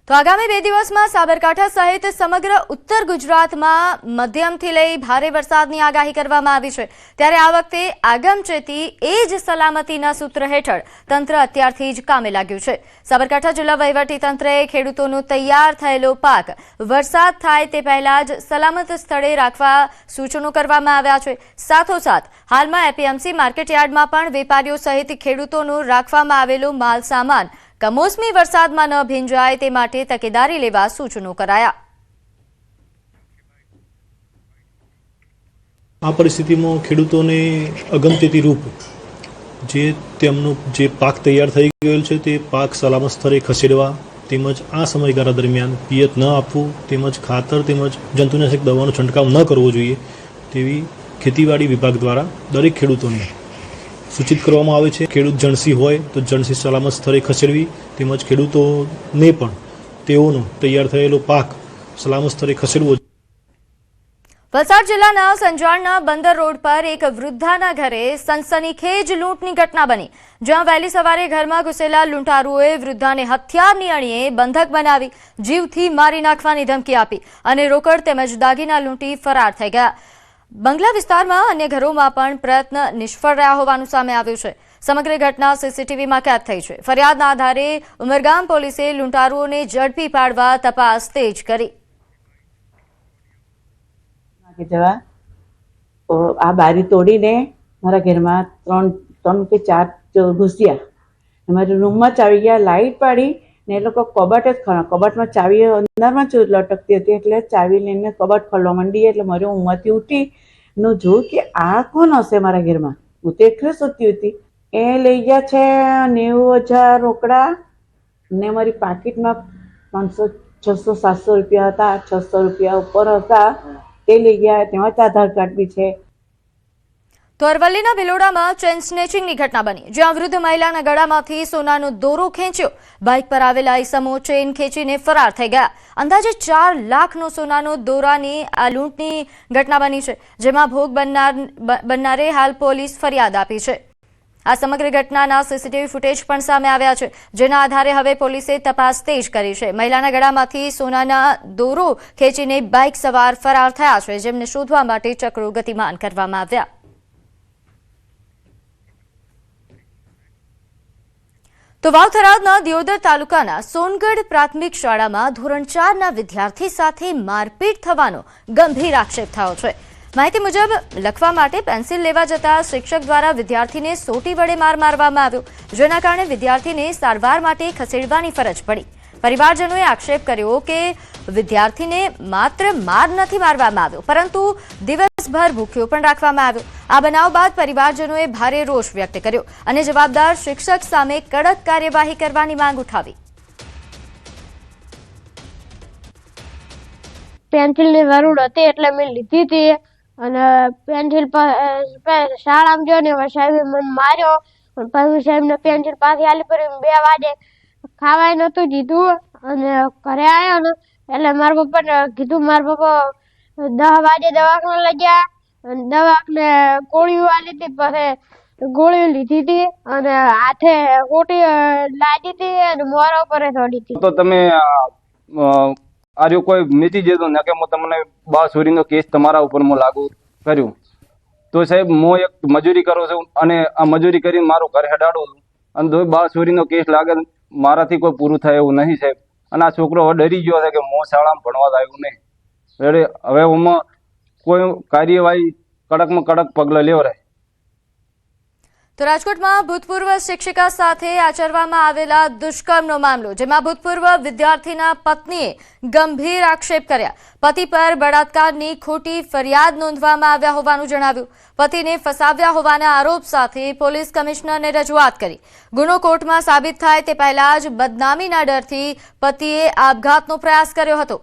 તો આગામી 2 દિવસમાં સાબરકાંઠા સહિત સમગ્ર ઉત્તર ગુજરાતમાં મધ્યમથી લઈ ભારે વરસાદની આગાહી કરવામાં આવી છે। ત્યારે આ વખતે આગમચેતી એ જ સલામતીના સૂત્ર હેઠળ તંત્ર અત્યારથી જ કામે લાગ્યું છે। સાબરકાંઠા જિલ્લા વહીવટીતંત્રએ ખેડૂતોનો તૈયાર થયેલો પાક વરસાદ થાય તે પહેલા જ સલામત સ્થળે રાખવા સૂચનો કરવામાં આવ્યા છે। સાથોસાથ હાલમાં એપીએમસી માર્કેટયાર્ડમાં પણ વેપારીઓ સહિત ખેડૂતોનો રાખવામાં આવેલો માલ સામાન કમોસમી વરસાદમાં ન ભીંજાય તે માટે તકેદારી લેવા સૂચનો કરાયા। આ પરિસ્થિતિમાં ખેડૂતોને અગમચેતી રૂપ તેમનો જે પાક તૈયાર થઈ ગયેલ છે તે પાક સલામત સ્થળે ખસેડવા તેમજ આ સમયગાળા દરમિયાન પિયત ન આપવું તેમજ ખાતર તેમજ જંતુનાશક દવાનો છંટકાવ ન કરવો જોઈએ તેવી ખેતીવાડી વિભાગ દ્વારા દરેક ખેડૂતોને સૂચિત કરવામાં આવે છે। ખેડૂત જણસી હોય તો જણસી સલામત સ્થળે ખસેડવી તેમજ ખેડૂતોને પણ તેઓનો તૈયાર થયેલો પાક સલામત સ્થળે ખસેડવો। વલસાડ જિલ્લાના સંજાણના બંદર રોડ પર એક વૃદ્ધાના ઘરે સનસનીખેજ લૂંટની ઘટના બની, જ્યાં વહેલી સવારે ઘરમાં ઘૂસેલા લૂંટારુઓએ વૃદ્ધાને હથિયારની અણીએ બંધક બનાવી જીવથી મારી નાખવાની ધમકી આપી અને રોકડ તેમજ દાગીના લૂંટી ફરાર થઈ ગયા। બંગલા વિસ્તારમાં અન્ય ઘરોમાં પણ પ્રયત્ન નિષ્ફળ રહ્યા હોવાનું સામે આવ્યું છે। સમગ્ર ઘટના સીસીટીવીમાં કેદ થઈ છે। ફરિયાદના આધારે ઉમરગામ પોલીસે લૂંટારુઓને ઝડપી પાડવા તપાસ તેજ કરી। આ બારી તોડીને મારા ઘરમાં ત્રણ કે ચાર ઘૂસ્યા, મારા રૂમમાં ચાવી ગયા, લાઇટ પાડી ને એ લોકો કબાટ જ કબાટમાં ચાવી અંદરમાં જ લટકતી હતી એટલે ચાવી લઈને કબાટ ખોલવા માંડી એટલે મારી ઊંઘમાંથી ઉઠી નું જોયું કે આ કોણ હશે મારા ઘરમાં। હું તો એકલી સૂતી હતી। એ લઈ ગયા છે 90,000 રોકડા ને મારી પાકીટમાં 500, 600, 700 રૂપિયા હતા, 600 રૂપિયા ઉપર હતા તે લઈ ગયા। તેમાં આધાર કાર્ડ બી છે। તો અરવલ્લીના ભિલોડામાં ચેન સ્નેચિંગની ઘટના બની, જ્યાં વૃદ્ધ મહિલાના ગળામાંથી સોનાનો દોરો ખેંચ્યો। બાઇક પર આવેલા ઈસમો ચેન ખેંચીને ફરાર થઈ ગયા। અંદાજે 4 લાખનો સોનાનો દોરાની આ લૂંટની ઘટના બની છે, જેમાં ભોગ બનનારે હાલ પોલીસ ફરિયાદ આપી છે। આ સમગ્ર ઘટનાના સીસીટીવી ફૂટેજ પણ સામે આવ્યા છે, જેના આધારે હવે પોલીસે તપાસ તેજ કરી છે। મહિલાના ગળામાંથી સોનાના દોરો ખેંચીને બાઇક સવાર ફરાર થયા છે, જેમને શોધવા માટે ચક્રો ગતિમાન કરવામાં આવ્યા। તો વાવ-થરાદના દિયોદર તાલુકાના સોનગઢ પ્રાથમિક શાળામાં ધોરણ 4ના વિદ્યાર્થી સાથે મારપીટ થવાનો ગંભીર આક્ષેપ થયો છે। માહિતી મુજબ લખવા માટે પેન્સિલ લેવા જતા શિક્ષક દ્વારા વિદ્યાર્થીને સોટી વડે માર મારવામાં આવ્યો, જેના કારણે વિદ્યાર્થીને સારવાર માટે ખસેડવાની ફરજ પડી। પરિવારજનોએ આક્ષેપ કર્યો કે વિદ્યાર્થીને માત્ર માર નથી મારવામાં આવ્યો, પરંતુ દિવસભર ભૂખ્યો પણ રાખવામાં આવ્યો। આ બનાવ બાદ પરિવારજનોએ ભારે રોષ વ્યક્ત કર્યો અને જવાબદાર શિક્ષક સામે કડક કાર્યવાહી કરવાની માંગ ઉઠાવી। પેન્સિલની જરૂર હતી એટલે મેં લીધી હતી અને પેન્સિલ શાળામાં ગયો ને સાહેબે મને માર્યો, પછી સાહેબને પેન્સિલ પાછી આલી પડી। 2 વાગે ખાવાય નતું દીધું અને ઘરે આવ્યો ને એટલે મારા પપ્પાને કીધું। મારા પપ્પા 10 વાગે દવાખાને લઈ ગયા અને દવાખાને ગોળીઓ આલી હતી, પછી ગોળીઓ લીધી હતી અને હાથે કોટી લાગી હતી અને મોરા ઉપર ચડી હતી। તો તમે આર્યો કોઈ નીતિ જેતો ન કે હું તમને બાસુરીનો કેસ તમારા ઉપર હું લાગુ કર્યું તો સાહેબ હું એક મજૂરી કરું છું અને આ મજૂરી કરીને મારું ઘર હેડાડું છું અને જો બાસુરીનો કેસ લાગે મારાથી કોઈ પૂરું થાય એવું નહીં સાહેબ। અને આ છોકરો હવે ડરી ગયો છે કે હું શાળામાં ભણવા આવ્યું નહીં, એટલે હવે હું કોઈ કાર્યવાહી કડકમાં કડક પગલાં લેવરાય। તો રાજકોટમાં ભૂતપૂર્વ શિક્ષિકા સાથે આચરવામાં આવેલા દુષ્કર્મનો મામલો, જેમાં ભૂતપૂર્વ વિદ્યાર્થીના પત્નીએ ગંભીર આક્ષેપ કર્યા। પતિ પર બળાત્કારની ખોટી ફરિયાદ નોંધવામાં આવ્યા હોવાનું જણાવ્યું। પતિને ફસાવ્યા હોવાના આરોપ સાથે પોલીસ કમિશનરને રજૂઆત કરી। ગુનો કોર્ટમાં સાબિત થાય તે પહેલા જ બદનામીના ડરથી પતિએ આપઘાતનો પ્રયાસ કર્યો હતો।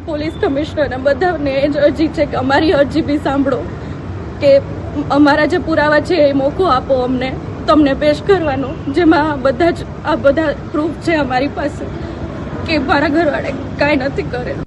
પોલીસ કમિશનરને બધાને જ અરજી છે કે અમારી અરજી બી સાંભળો, કે અમારા જે પુરાવા છે એ મોકો આપો અમને, તમને પેશ કરવાનો, જેમાં આ બધા પ્રૂફ છે અમારી પાસે કે મારા ઘરવાળે કાંઈ નથી કરેલું।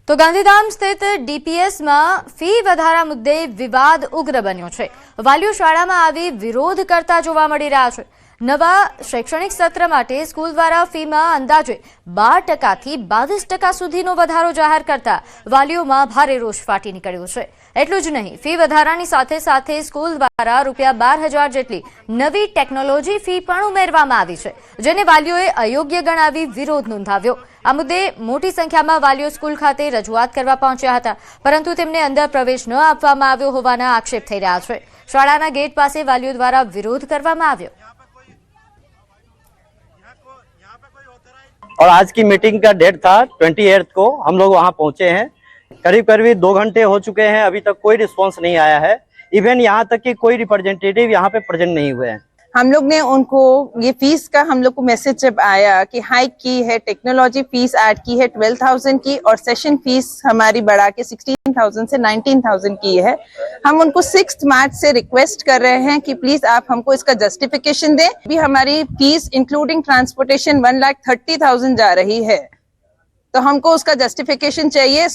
તો ગાંધીધામ સ્થિત ડીપીએસમાં ફી વધારા મુદ્દે વિવાદ ઉગ્ર બન્યો છે. વાલીઓ શાળામાં આવી વિરોધ કરતા જોવા મળી રહ્યા છે. નવા શૈક્ષણિક સત્ર માટે સ્કૂલ દ્વારા ફીમાં અંદાજે 12% થી 22% સુધીનો વધારો જાહેર કરતા વાલીઓમાં ભારે રોષ ફાટી નીકળ્યો છે. એટલું જ નહીં, ફી વધારાની સાથે સાથે સ્કૂલ દ્વારા ₹12,000 જેટલી નવી ટેકનોલોજી ફી પણ ઉમેરવામાં આવી છે, જેને વાલીઓએ અયોગ્ય ગણાવી વિરોધ નોંધાવ્યો. આ મુદ્દે મોટી સંખ્યામાં વાલીઓ સ્કૂલ ખાતે રજૂઆત કરવા પહોંચ્યા હતા, પરંતુ તેમને અંદર પ્રવેશ ન આપવામાં આવ્યો હોવાના આક્ષેપ થઈ રહ્યા છે. શાળાના ગેટ પાસે વાલીઓ દ્વારા વિરોધ કરવામાં આવ્યો. और आज की मीटिंग का डेट था 28 को, हम लोग वहां पहुंचे हैं. करीब 2 घंटे हो चुके हैं, अभी तक कोई रिस्पांस नहीं आया है. इवन यहाँ तक कि कोई रिप्रेजेंटेटिव यहाँ पे प्रेजेंट नहीं हुए हैं. हम लोग ने उनको ये फीस का हम लोग को मैसेज जब आया कि हाइक की है, टेक्नोलॉजी फीस ऐड की है 12,000 की और सेशन फीस हमारी बढ़ा के 16,000 से 19,000 की है. हम उनको 6 मार्च से रिक्वेस्ट कर रहे हैं कि प्लीज आप हमको इसका जस्टिफिकेशन दें. अभी हमारी फीस इंक्लूडिंग ट्रांसपोर्टेशन 1,30,000 जा रही है, तो हमको उसका जस्टिफिकेशन चाहिए.